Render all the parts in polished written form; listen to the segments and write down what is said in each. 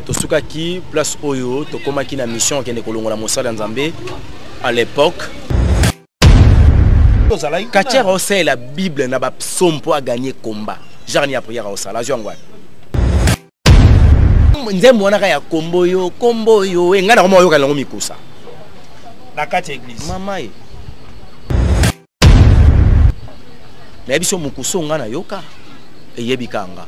Tosukaki place Oyo, Tokomaki na mission qui est kolongola mosala Nzambe à l'époque. Katiara Osa la Bible n'a pas psaume pour gagner combat. Jarni a prière Osa la jongwa. Nzembo wana ya kombo yo ngana komo yo kalongo mikusa. Na kati église. Mama e. Na biso mukuso ngana yoka eyebikanga.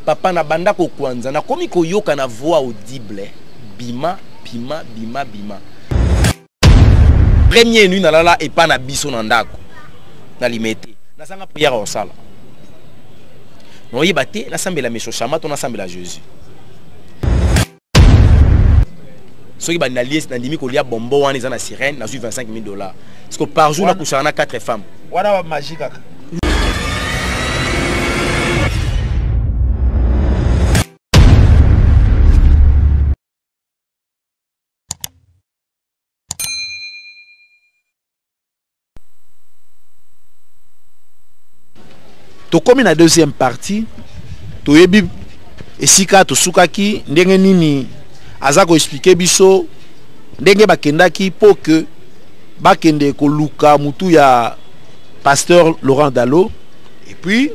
Papa na banda ko kwanza na komi ko yoka na voix audible bima. Premier nuit na lala et pas na biso na ndako na limete na sanga prière au sala no yibate na sambela meso chama to na sambela Jésus soki ba na lies na ndimi ko lia bombo wana za na sirène na $25,000 parce que par jour na kushana 4 femmes wana wa magique. Comme la deuxième partie, to yebi esika to sukaki ndenge nini azako expliquer biso ndenge bakendaki pour que bakende ko luka mutu ya pasteur Laurent Dalo et puis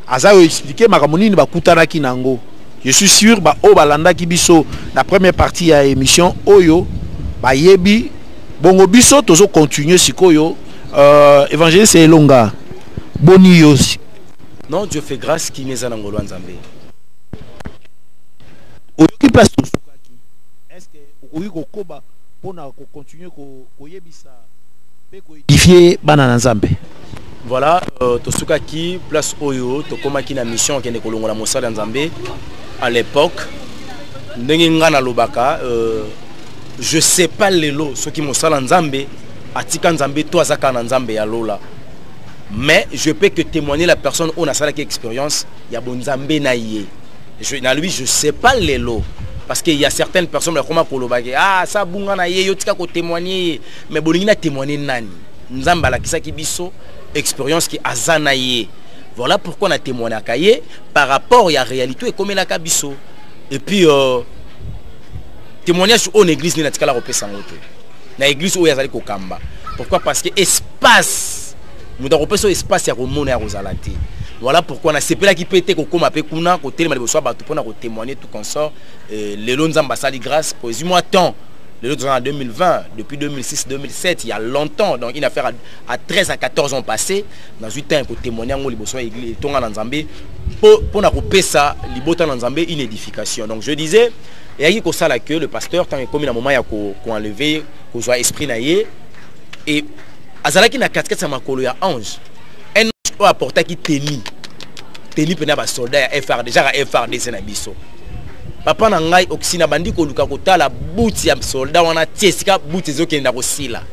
azako expliquer makambo nini bakutanaki nango. Je suis sûr ba o balandaki biso la première partie ya émission oyo ba yebi bongo biso tozo continuer sikoyo évangéliste Elonga boni yosi. Non, Dieu fait grâce qui n'est en Angolo Nzambe. Oyoki place to sukaki. Est-ce que okoki kokoba pona ko continuer ko yebisa pe ko édifier bana Nzambe? Voilà, tosukaki place Oyo, tokomaki na mission qui est kolongola mosala Nzambe à l'époque. Ndenge ngana lobaka je sais pas lelo ce qui mosala Nzambe atika Nzambe to azaka na Nzambe ya lola. Mais je peux que témoigner la personne où on a ça expérience, il y a bon Nzambe na yé. Na lui je sais pas les lots parce qu'il y a certaines personnes là comment kolobake ah ça bunga na yé yo tika ko témoigner mais bolingi na témoigner nani Nzamba la kisaki biso expérience qui azana yé. Voilà pourquoi on a témoigné à Kaye par rapport à la réalité et comme la kabiso et puis témoignage en église ni na tika la repesa ngoto. Na église où yazali ko kamba. Pourquoi? Parce que espace nous avons un espace à Rosalati. Voilà pourquoi on a CPLA qui peut être comme après Kuna, côté le soir, pour témoigner tout consort. Les lots d'ambassade grâce, pour moi temps. Les lots en 2020, depuis 2006-2007, il y a longtemps, donc une affaire à 13 à 14 ans passé. Dans 8 ans, pour témoigner en l'église, pour nous ça, une édification. Donc je disais, et il y a ça que le pasteur, tant comme il y a un moment, il y a qu'on enlevé, qu'on soit esprit naïe et azalaki na casquette sa makolo ya ange un ange o apporta ki teni pena ba soldat ya FR déjà à FRDC na biso papa na ngai oksina bandi ko luka kotala buti ya soldat wana tiesika buti ezokenda ko sila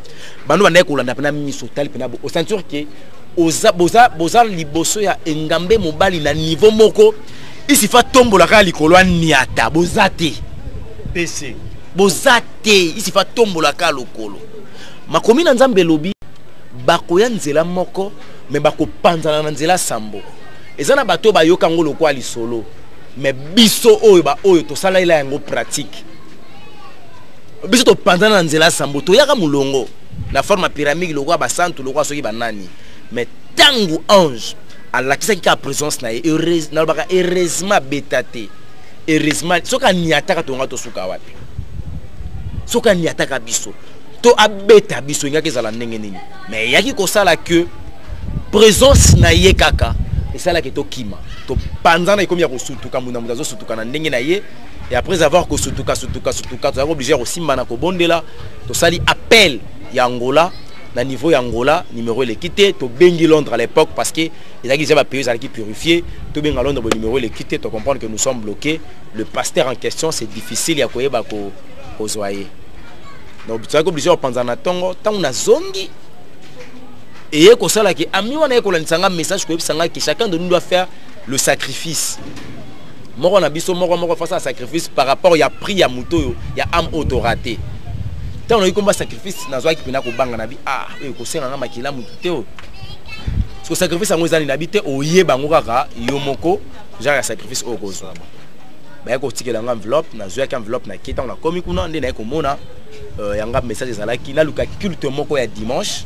bando banda ko landa pena miso tali pena o sentir que boza liboso ya engambe mobali na niveau moko isi fa tombola ka likolo niata bozate PC bozate isi fa tombola ka lokolo makomi na Nzambe lobi bakoya nzela moko me bako panzana na nzela sambo ezana bato ba yoka ngolo kwa lisolo me biso oyo ba oyo to sala ila yango pratique biso to panzana na nzela sambo to yaka mulongo la forme pyramide lokwa ba santu lokwa soki banani me tangu ange alakisa ki ka présence na heureuse na baka heureusement betate heureusement soka niataka to ngato suka wapi soka niataka biso to abeta biso ngaki zala ndenge nini mais yaki ko sala que présence na ye kaka et sala ke to kima to panzana ikomi ya ko sutuka muna mudazo sutuka na ndenge na ye et après avoir ko sutuka to obligé aussi mana ko bondela to sali appel ya Angola na niveau ya Angola numéro le quitté to bengi Londres à l'époque parce que il a dit ba pays qui purifier to benga Londres le numéro le quitté to comprendre que nous sommes bloqués le pasteur en question c'est difficile ya koyeba ko zoyer. Donc tu as obligé de penser à tongo tant on a zongi et que ça là qui ami on a un message que chacun de nous doit faire le sacrifice. Moi on a biso moi face à sacrifice par rapport il y a prix à muto il y a âme autoraté. Tant on a eu combat sacrifice na zo qui pena ko banga na bi ah e ko senga makila mutu teo. Ce sacrifice en ngozani na bi te oye bango kaka yomoko genre sacrifice au gozo. baya kotikela nga enveloppe nazwaki enveloppe na kita na komi kuna nde na komona yanga message ezalaki naluka culte moko ya dimanche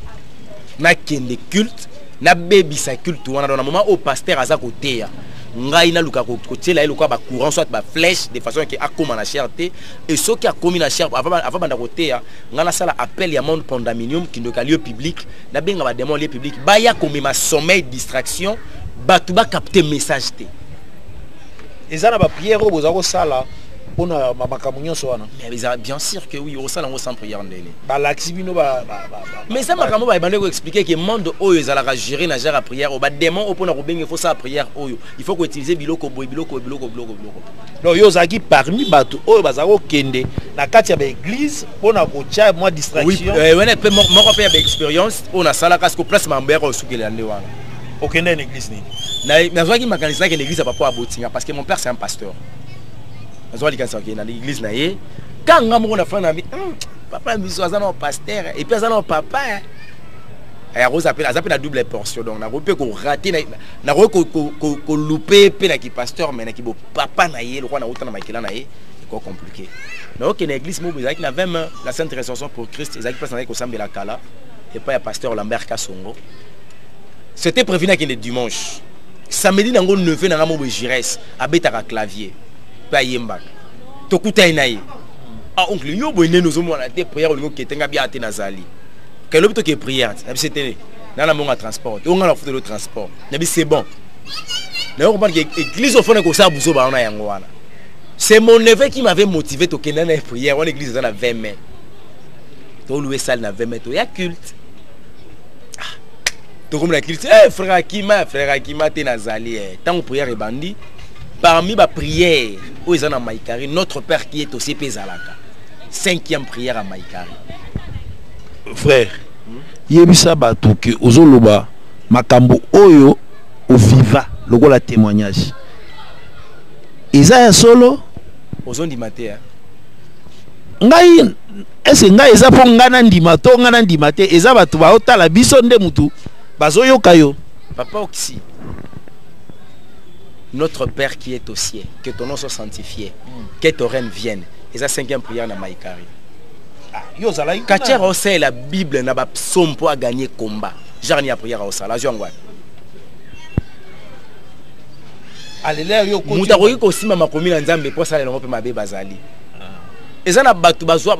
nakende culte nabebisa culte wana dans na moment au pasteur aza koteya ngai naluka kotiela ye lokola bacourant soit baflèche de façon ke akoma na cher te et soki akomi na cher avant banda koteya ngai nasala appel ya monde pandaminium kindoka lieu public nabenga bademon lieu public baya komema sommeil distraction bato bakapte message te eza na baprière oyo boza kosala mpona makambo nyonso wana mais bien sûr que oui osala yango sans prière ndeni balakisi bino mais ça makambo bayebande koexpliquer ke monde oyo ezalaka gérer na genre ya prière oyo bademon oyo mpona kobenga faut sala prière oyo il faut koutiliser biloko boye biloko donc yo ozalaki parmi bato oyo bazala kokende na kati ya baeglise mpona kotia mwa distraction wene mpe moko mpe ya baexpérience oyo nasalaka siko place mambo yaka osukelela nde wana okende na église nini nazwaki makanisi nake na église ya papa abotinga parce que mon père c'est un pasteur nazwaki kanisa okende na l'église na ye kanga moko na fana na papa miso aza na pasteur et puis aza na papa aza mpe na double portion donc nakoki mpe korate nakoki kolupe mpe na kipasteur mais na kibopapa na ye lokwa nauta na makela na ye eko compliqué naokende na église moko ezalaki na 20 mains la sainte résurrection pour Christ ezalaki place nazaki kosambela kala epai ya pasteur Lambert Kasongo. C'était prévu le dimanche. Samedi, nous avons 9 ans de Gires, à Betara clavier. Pas Yembak. Tokuta inaï. Ah, oncle, yo, nous avons des prières au niveau qui était bien à Ténazali. Quel autre qui prière? C'était dans la montre transport. On a fait le transport. C'est bon. Nous avons dit que l'église au fond de ça, c'est mon neveu qui m'avait motivé à faire une prière. On l'église dans la 20 mai. Tu as loué salle dans 20 mai. Il y a culte. Comme la culte, frère Akima, t'es nazali. Tant que prière est bandit, parmi ma prière, où ils en ont Maïkari, notre Père qui est aussi Pézalaka. 5e prière à Maïkari. Frère, yebisa batu ke ozoloba makambo oyo o viva lokola témoignage. Eza ya solo ozondi maté ngai ese ngai eza po ngana ndima to ngana ndima te eza batu ba otala biso nde mutu bazoyoka yo. Papa Oxy, notre Père qui est au ciel, que ton nom soit sanctifié, que ton règne vienne. Et ça 5e prière na Maïkari. Katia Rosa la Bible n'a pas son pour gagner combat. Jarni a prière à Osala, Jongwa. Alléluia yo ko. Mutakoki ko sima makomi na Nzambe pour ça le mabe bazali. Eza na batu bazwa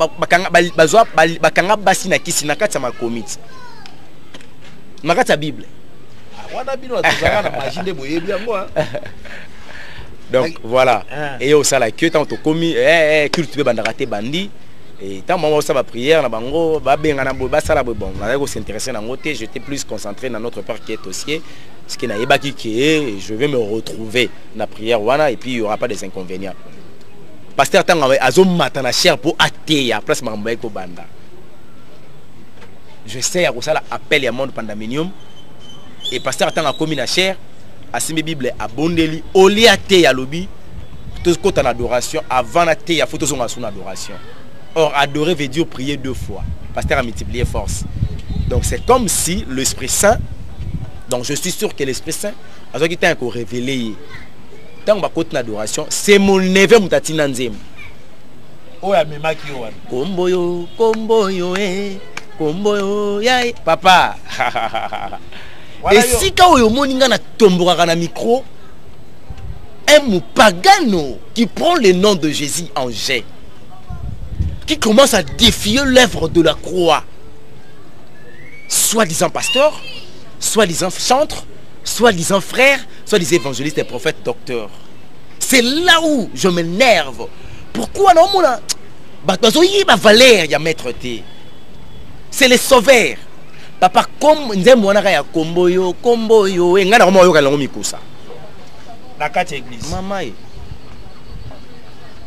bakanga basi na kisi na kati ya makomiti. Makata Bible. Donc voilà. Et au sala que tant to commis culte bandaraté bandi et tant moment ça va prière na bango ba benga na ba sala bon na ko s'intéresser na ngoté, j'étais plus concentré dans notre Père qui est au ciel, ce qui na yebaki que je vais me retrouver na prière wana et puis il y aura pas des inconvénients. Pasteur tant azom matana cher pour ateya place mambo ko banda. Je sais à ça appel à monde pandaminium et pasteur attend à commis na cher à simi Bible à bondeli au liaté ya lobby tout côté en adoration avant la té ya photo son adoration. Or adorer veut dire prier 2 fois. Pasteur a multiplié force. Donc c'est comme si l'Esprit Saint, donc je suis sûr que l'Esprit Saint a ce qui t'a encore révélé tant ba côté adoration c'est mon neveu mutatina nzem. Oya memaki yo wana. Kombo yo Kombo yai papa. Et si quand on moninga na tomboka na micro un pagano qui prend le nom de Jésus en jet, qui commence à défier l'œuvre de la croix, soi-disant pasteur, soi-disant chantre, soi-disant frère, soi-disant évangéliste et prophète docteur. C'est là où je m'énerve. Pourquoi non mon valeur ya maître T. C'est les sauveurs. Papa comme nzembo wana ya kombo yo ngana komo yo kalongo mikusa. Na kati église. Mama e.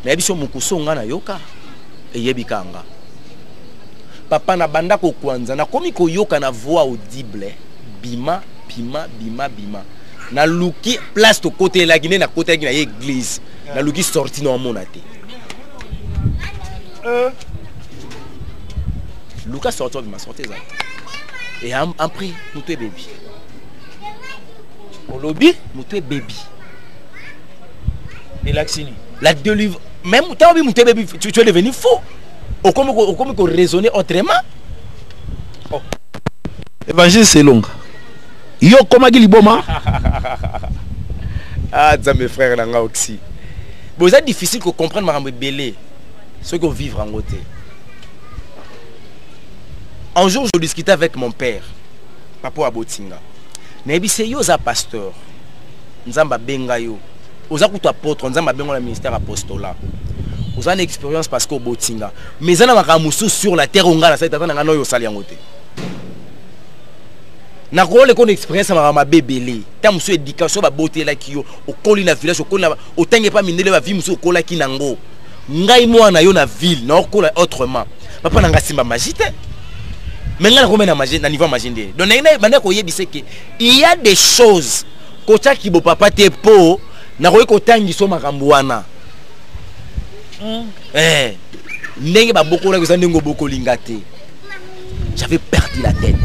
Na biso mukuso ngana yoka eyebikanga. Papa na banda ko kwanza na komi ko yoka na voix audible bima. Na luki place to côté la Guinée na côté na église. Na luki sorti no monate. Lucas sorti de ma sortie ça. Et en prix, nous te baby. Au lobby, nous te baby. Et l'axini. La délivrance, même tu es devenu fou. Au comme raisonner autrement. Oh. Évangile c'est long. Yo comment qui liboma? Ah, ça mes frères là aussi. Bon, c'est difficile de comprendre ma belé. Ce qu'on vivre en côté. Un jour, je discutais avec mon père, Papa Abotinga. Mais c'est yo za pasteur. Nzamba benga yo. Oza kutu apôtre, nzamba benga le ministère apostolat. Oza une expérience parce que Abotinga. Mais ça n'a pas sur la terre on a ça tata nga no yo sali en côté. Na ko le kon expérience ma bébélé. Ta musu éducation ba beauté la ki yo. O koli na village, o koli na o tenge pas minele ba vie musu o kola ki nango. Ngai moi na yo na ville, na okola autrement. Papa nanga simba magite. Mais là on magie na niveau magie ndé. Donc na ko yebise que il y a des choses ko tcha ki bo papa te po na ko tangi so makambo wana. Ndenge ba boko la ko ndenge boko lingate. J'avais perdu la tête.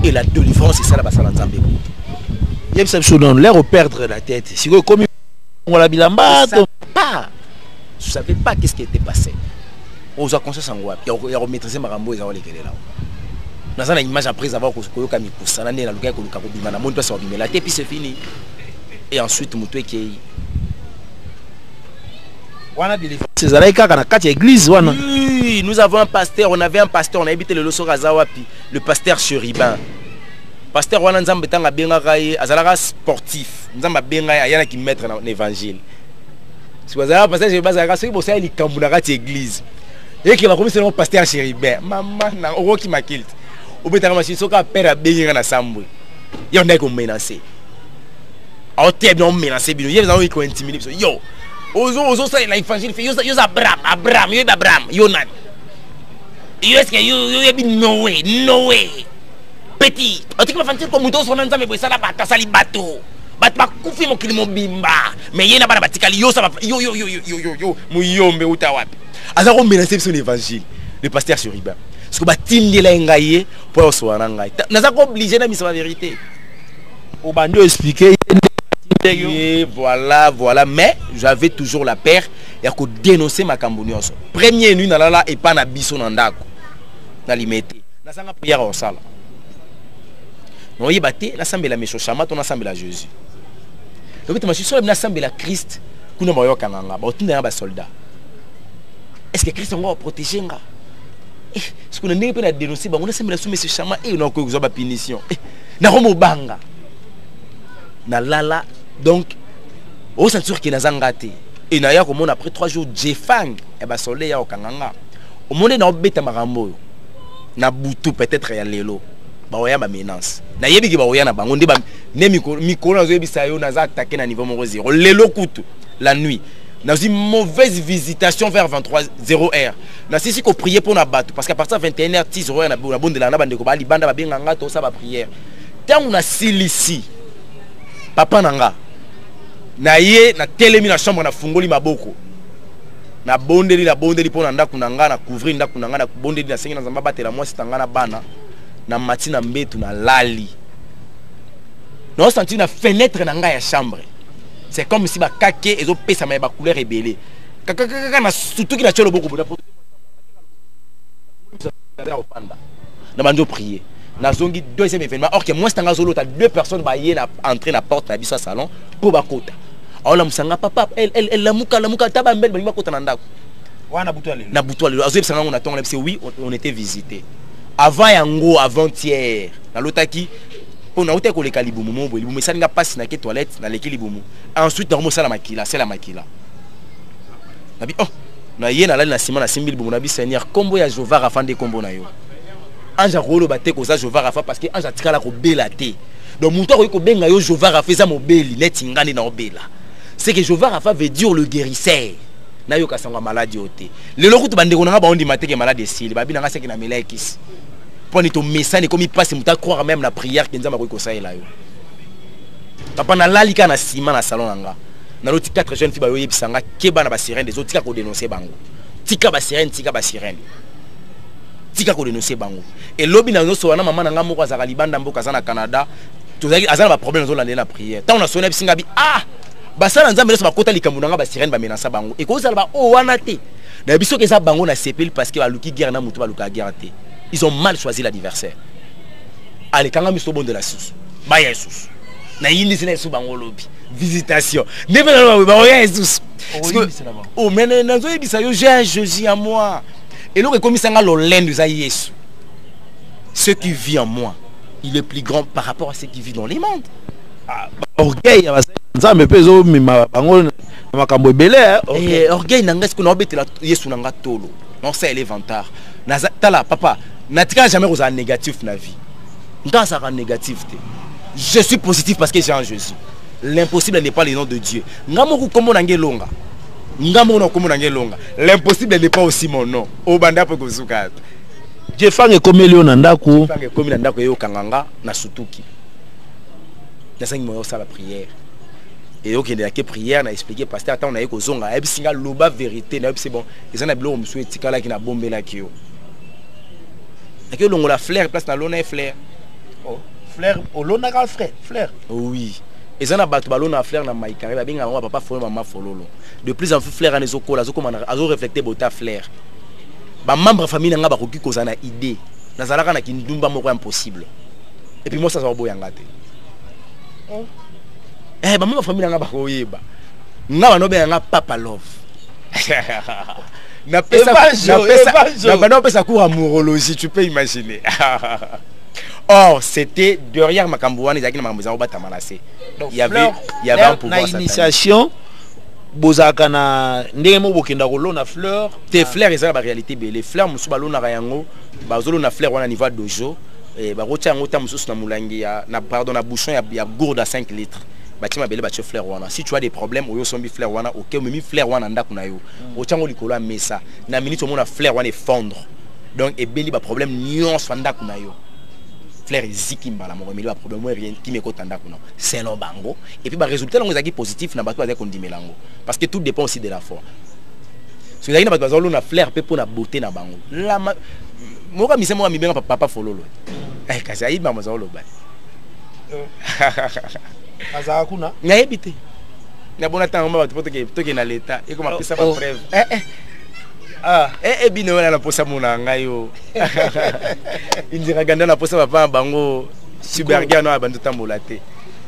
Et la délivrance c'est ça la basala nzambe. Yeb ça chose dans l'air au perdre la tête. Si comme on la bilamba pas. Je savais pas qu'est-ce qui était passé. Aux conscience en wap. Il y a maîtriser marambo et ça va les là. Dans une image après avoir koyoka mi kusana na luka ko luka ko bima na monde ça bima la tête puis c'est fini. Et ensuite mutu qui wana délivrance c'est ça kaka na kati église wana. Oui, nous avons un pasteur, on avait un pasteur, on a habité le Loso Razawapi, le pasteur Chéribin. Pasteur wana nzambe tanga benga kai azalaka sportif. Nzamba benga ayana ki mettre dans l'évangile. Si vous avez pasteur Chéribin azalaka soki bosa li kambuna kati église. Et qui va commencer le pasteur Chéribin. Maman na oro ki makilt. Obetaka machine soka père benga na sambwe. Yo ndai ko menacer. Au tebe on menacer bino. Yo za ko intimider. Yo. Ozo ça l'évangile fait yo Abraham, yo nan. Yo est-ce que yo bi no way. Petit. O tiki mafantir ko muto sona nzambe boy sala bata sali bato. Bat ba kufi mo kilimo bimba. Mais yena bana batikali yo ça yo muyombe uta wapi. Aza ko menacer sur l'évangile. Le pasteur Chéribin. Parce que batindi la ngaye pour soana ngai. Naza ko obligé na misa la vérité. Au bando expliquer et voilà, mais j'avais toujours la peur et à dénoncer ma cambonioso. Première nuit na lala et pas na biso nandako. Na limité. Na sanga prière au sala. Non yebate na sambela mesho chama ton sambela Jésus. Donc tu m'as sur na sambela Christ kuna moyo kananga ba otinda ba soldat. Est-ce que Christ va protéger nga? Ce qu'on a n'est pas dénoncer ba on a sambela sous mesho chama et on a ko ba punition. Na romo banga. Na lala. Donc, au sentir qu'il n'a pas été. Et n'a pas après 3 jours, Jeffang, et bien soleil au Kanganga. Au monde n'a pas été marambo. Na boutou peut-être y a l'élo. Bah ouais ma menace. Na yebi ki ba oya na bango ndi ba ne micro na zebi sayo na za attaquer na niveau mon zéro. L'élo coûte la nuit. Na une mauvaise visitation vers 23h. Na si ko prier pour na bateau parce qu'à partir de 21h 10h na bonne de la na bande ko ba libanda ba benganga to ça ba prière. Tant on a silici. Papa nanga. Na ye na telemi na chambre na fungoli maboko na bondeli pona ndaku nanga na couvrir ndaku nanga na bondeli na sengi na zamba batela moi sitanga na bana na matina mbetu na lali no senti na fenêtre nanga ya chambre. C'est comme si ba kake ezo pesa ma ba couleur rebelle kaka na surtout ki na cholo boko na banjo prier na zongi deuxième événement or que moi stanga zolo ta 2 personnes ba yé na entrer na porte na biso salon pour ba kota. On a musanga papa elle la muka taba mbel ba kota na ndako. Wana butwale. Na butwale. Azo bisanga on attend c'est oui on était visité. Avant yango avant-hier na lotaki on a été ko le kalibumu mo bo libumu salinga passe na ke toilette na leki libumu. Ensuite na sala makila, c'est la makila. Nabi oh na yé na la na sima na simbi libumu na bi Seigneur kombo ya Jova rafande kombo na yo. Anja rolo bate ko za Jova rafa parce que anja tikala ko bela te. Donc muto ko benga yo Jova rafa za mobeli neti ngani na obela. C'est que Jova rafa veut dire le guérisseur. Na yo kasangwa maladie oté. Le loko to bande ko nga ba ondi mateke malade sili ba binanga seki na melekis. Poni to messane comme il passe muta croire même la prière que nzamba ko saela yo. Papa na lalika na sima na salon nga. Na loti 4 jeunes filles ba yo yebisanga keba na ba sirène des autres tika ko dénoncer bango. Tika ba sirène. Tika ko dénoncer bango. Et lobi na so wana mama na nga moko azaka libanda mboka za na Canada. Tozaki azana ba problème zo lande na prière. Tant on a sonné bisinga bi ah basala nzambe nyonso bakota likambo na nga basirene bamenasa bango ekozala ba o wana te na biso eza bango na sepeli parce que baluki guerre na mutu baluka guerre te. Ils ont mal choisi l'adversaire. Allez, quand on bon de la sauce, bah Jesus. Na yindi sina sous bango lobby. Visitation. Ne venez pas bah Jesus. Oh mais nanzo yebisa yo j'ai un Jésus en moi. Et donc comme ça nga l'olendo za Yesu. Ce qui vit en moi, il est plus grand par rapport à ce qui vit dans les mondes. Orgueil nzambe pezo mima bango makambo ebele. Orgueil nanga ce qu'on obetela Yesu nanga tolo. Non ça elle est vantard. Tala papa, natika jamais aux négatif na vie. Dans ça négatif. Je suis positif parce que j'ai un Jésus. L'impossible n'est pas le nom de Dieu. Ngamo komo nange longa. Ngamo no komo nange longa. L'impossible n'est pas aussi mon nom. Obanda po kozuka. Dieu fange komelio na ndako. Fange komi na ndako yo kanganga na sutuki. Na sangi mo ça la prière. Et ok il y a que prière na expliquer pasteur attends na yeko zonga. Et puis singa loba vérité na c'est bon. Et ça na bilo mso etikala ki na bombe la kio. Et que l'on la fleur place na lona fleur. Oh, fleur au lona gal fleur. Oui. Et ça na batu balona fleur na maïkare ba binga papa folo maman fololo. De plus en plus fleur na ezoko la zoko mana azo reflecter bota fleur. Ba membre famille nga ba koki kozana idée. Na zalaka na kindumba moko impossible. Et puis moi ça va boyanga te. Ba membre famille nga ba koyeba. Nga ba no be nga papa love. Na pesa cours amourologie, tu peux imaginer. Or, c'était derrière ma cambouane, il y avait un pouvoir. Initiation, bozaka na ndemo bokenda kolona fleur. Tes fleurs, ils ont la réalité. Les fleurs, musu balona rayango, bazolo na fleur wana niveau dojo, et barotia ngota musu na mulangi na pardon na bouchon ya gourde à 5 litres. Batima bele bache fleur wana. Si tu as des problèmes, oyo sombi fleur wana, OK, memi fleur wana ndako na yo. Ochango likolo mesa. Na minute o mona fleur wana fondre. Donc et beli ba problème nyonso ndako na yo. Fleur ziki mbala mo meli ba problème rien qui me kota ndako na. C'est no bango et puis ba résultat longo zaki positif na bato bazaki kondimelango parce que tout dépend aussi de la foi. Si vous avez na bato bazolo na fleur pe pour na beauté na bango. La moka mise mo mi benga papa fololo. Eh kasi ayi mama zolo ba. Azakuna ngaebite na bona tanga mama toke na leta e comme pesa ba preuve bino wana na posa mona ngayo indira ganda na posa papa bango superga no abandu tambola te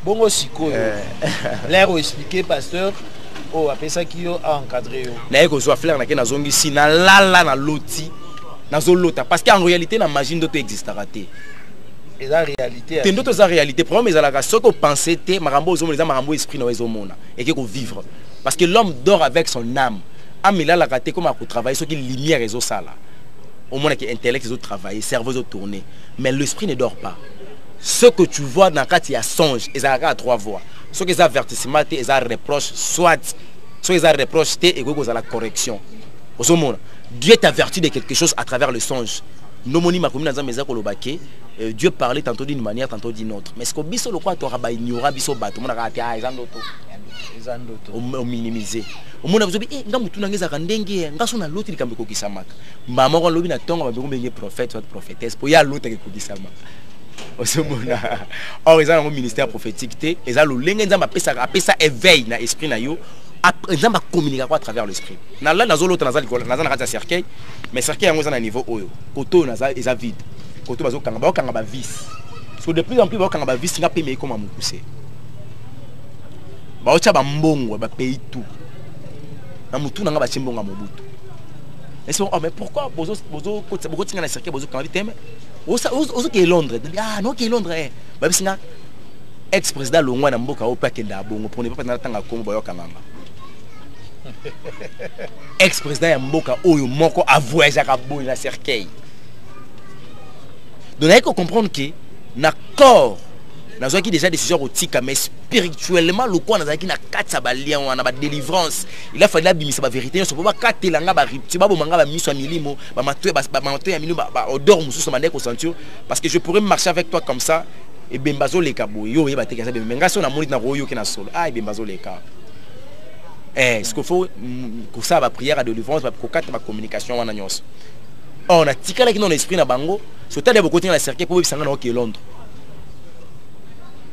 bongo sikoyo l'air expliquer pasteur o apesa ki yo encadrer yo na eko so fleur na ke na zongi si na lala na loti na zo lota parce que en réalité na magie ndoto existera te. Et la réalité. C'est notre réalité. Problème mais la ce que penser te marambo zo les marambo esprit na ezomona et que vivre parce que l'homme dort avec son âme. Âme là la raté comme à travailler ce qui lumière ezo sala. Au moins que intellect ezo travailler, cerveau ezo tourner, mais l'esprit ne dort pas. Ce que tu vois dans quand il y a songe, ils a à 3 voix. Ce que ça avertissement te, ils a reproche soit ce qu'ils a reproche te et que la correction. Ozomona. Dieu t'avertit de quelque chose à travers le songe. Nomoni ma commune dans meza kolobake Dieu parlait tantôt d'une manière tantôt d'une autre mais ce que biso le quoi to raba ignora biso bato mona kati ezandoto o minimiser o mona biso nga mutu nangeza ka ndenge nga so na loti likambe ko kisamaka mama ko lobi na tonga ba mbenge prophète soit prophétesse po ya loti ko kisamaka o so mona or ezana mo ministère prophétique te ezalo lenge nzamba apesa éveil na esprit na yo nzamba communiquer à travers l'esprit na la nazo lota nazali ko nazana kati cercueil mais cercueil yango na niveau oyo koto naza eza vide koto bazo kanga ba vis so de plus en plus ba kanga ba vis nga pe me comme amukuse ba ocha ba mbongo ba pays tout na mutu nga ba chimbonga mobutu et so mais pourquoi bozo tinga na cercueil bozo kanga viteme ozo ke Londres non ke Londres ba bisinga ex président longwa na mboka opa kenda bongo pour ne pas na tanga kombo ba kanga ex-président ya mboka oyo moko a voyagé à boy na cercueil. Donc il faut comprendre que na corps na zo ki déjà décision otika mais spirituellement le quoi na ki na katsa ba lien wana ba délivrance il a fallu la bimisa ba vérité so ba katelanga ba ripti ba bomanga ba miso milimo ba matoe ya milimo ba odor mususu mande ko sentir parce que je pourrais marcher avec toi comme ça et bembazo leka boy yo yeba teka ça benga so na moni na royo ki na solo bembazo leka. Ce qu'il faut pour ça la prière à délivrance pour quatre ma communication en agnos. On a tika là qui dans l'esprit na bango, surtout des beaucoup dans la cercle pour sanga na OK Londres.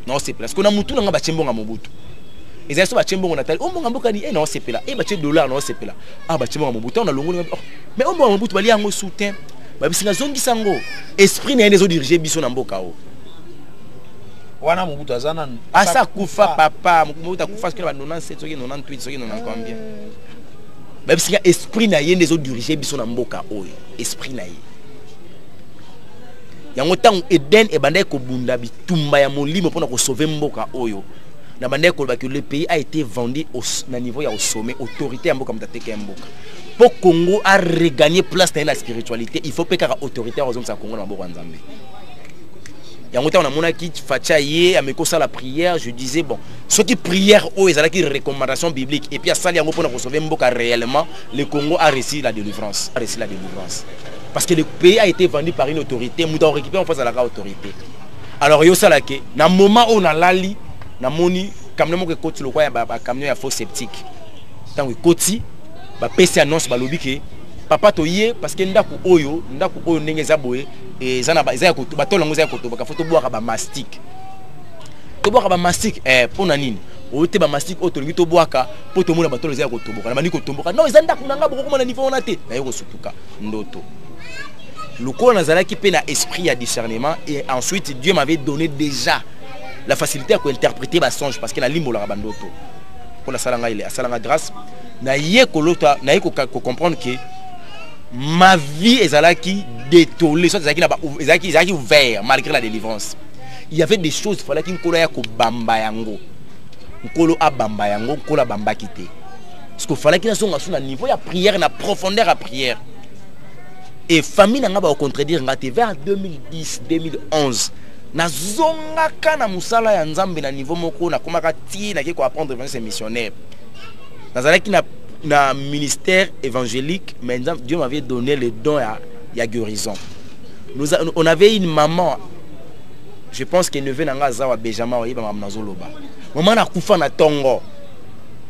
Non c'est parce qu'on a mutu nga ba chembonga mobutu. ezali so batie mbongo natali ombongo mboka ni na osepela batie dollar na osepela batie mbongo mobutu na longo mais ombongo mobutu bali yango soutien babisinga zongisa ngo esprit na yende zo diriger biso na mboka o wana mobutu azana asa kufa papa mobutu akufa soki na 97 soki 98 soki 90 combien babisinga esprit na yende zo diriger biso na mboka oyo esprit na ye yango tango Eden ebandai kobunda bitumba ya molimo pona ko sauver mboka oyo na bandai koloba que le pays a été vendu na niveau ya au sommet autorité ya mboka mutateke ya mboka pour Congo a regagner place dans la spiritualité il faut que la autorité à sa Congo na mboka nzambe yango tango na mona ki facha ye ameko sala prière je disais bon ce qui prière o ezalaki recommandation biblique et puis a sali yango pona ko sauver mboka réellement le Congo a reçu la délivrance parce que le pays a été vendu par une autorité mouta récupérer en face à la autorité alors yo sala ke na moment on a lali na moni camion moko ekoti lokwa ya ba camion ya faux sceptique tango ekoti ba pesi annonce ba lobi ke papa to ye parce que ndako oyo ndenge za boye ezana ba ezaya ko ba tolango za ko to ba foto boaka ba mastic to boaka ba mastic pona nini ote ba mastic o to lingi to boaka po to mona ba tolo za ko to boka na mani ko tomboka non ezanda kunanga boko koma na niveau on a te na yo sutuka ndoto loko nazalaki pe na esprit ya discernement et ensuite Dieu m'avait donné déjà la facilité à interpréter ba songe parce que na limbo la bandoto pour la salanga ile salanga grâce na ye kolota na ye ko comprendre que ma vie ezalaki détolée soit ezalaki ouvert malgré la délivrance il y avait des choses fallait qu'nkolo ya ko bamba yango nkolo abamba yango nkolo bamba kité parce que fallait qu'il na songa niveau ya prière na profondeur à prière et famille nga ba contredire ngate vers 2010 2011 na zonga kana musala ya nzambe na niveau moko na komaka ti na ko apprendre ces missionnaires nazalaki na ministère évangélique mais Dieu m'avait donné le don ya guérison on avait une maman je pense que neveu nanga zawa Benjamin oyeba mamna zoloba maman na kufa na tongo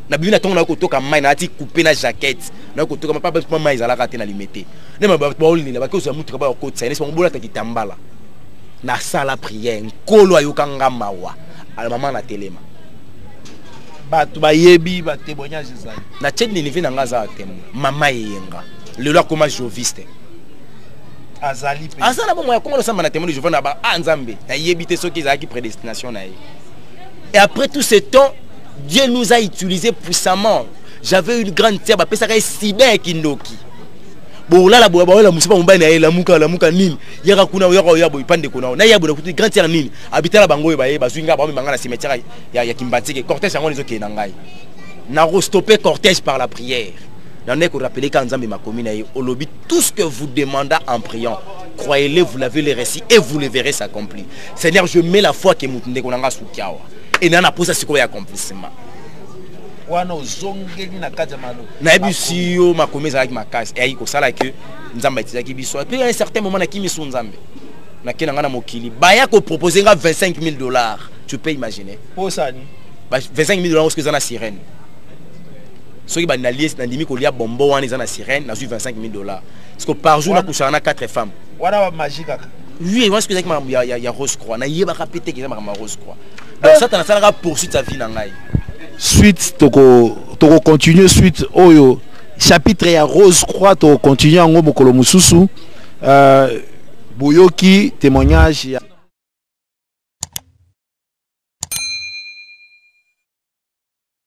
na bibina tongo na kotoka mai na ati couper na jaquette na kotoka papa maman izalaka te na limité ne ba olini ba ko so mutuka ba ko tsene so mbola takitambala na sala prière nkolo ayokanga mawa ala maman na telema batu bayebi ba témoignage ça na tchedi nivi na ngaza témoin mama yenga lelo akoma joviste azali pe azala bon ya kongo samba na témoin de jovana ba nzambe na yebite soki ezaki prédestination na ye et après tout ce temps Dieu nous a utilisé puissamment j'avais une grande terre ba pesa ka sida kindoki bo la bo la musiba mbana ya lamuka nini yaka kuna ya bo ipande kuna na ya bo na grande terre nini habitala bango ba ye ba swinga ba mangana cimetière ya Kimbatike cortège yango lezo ke na ngai na stopper cortège par la prière na ne ko rappeler quand Nzambe ma commune ay olobi tout ce que vous demandez en priant croyez-le vous l'avez le récit et vous le verrez s'accomplir Seigneur je mets la foi que mutunde ko nanga sukiawa et na posa siko ya accomplissement wana ozongeli na kati ya malo na ebisi yo makomeza avec makasi et ayiko sala que nzamba itizaki biso et puis à un certain moment na kimi so nzambe na kenanga na mokili baya ko proposer nga $25,000 tu peux imaginer posani $25,000 que ça na sirène soki ba na lies na ndimi ko lia bombo wana za na sirène na su $25,000 parce que par jour na kushana 4 femmes wana ba magique oui moi ce que ya Rose Croix na yeba kapete que ça ma Rose Croix donc ça t'as na poursuite sa vie na ngai suite toko continuer suite oyo chapitre ya Rose Croix to continuer ngo mokolo mususu boyoki témoignage ya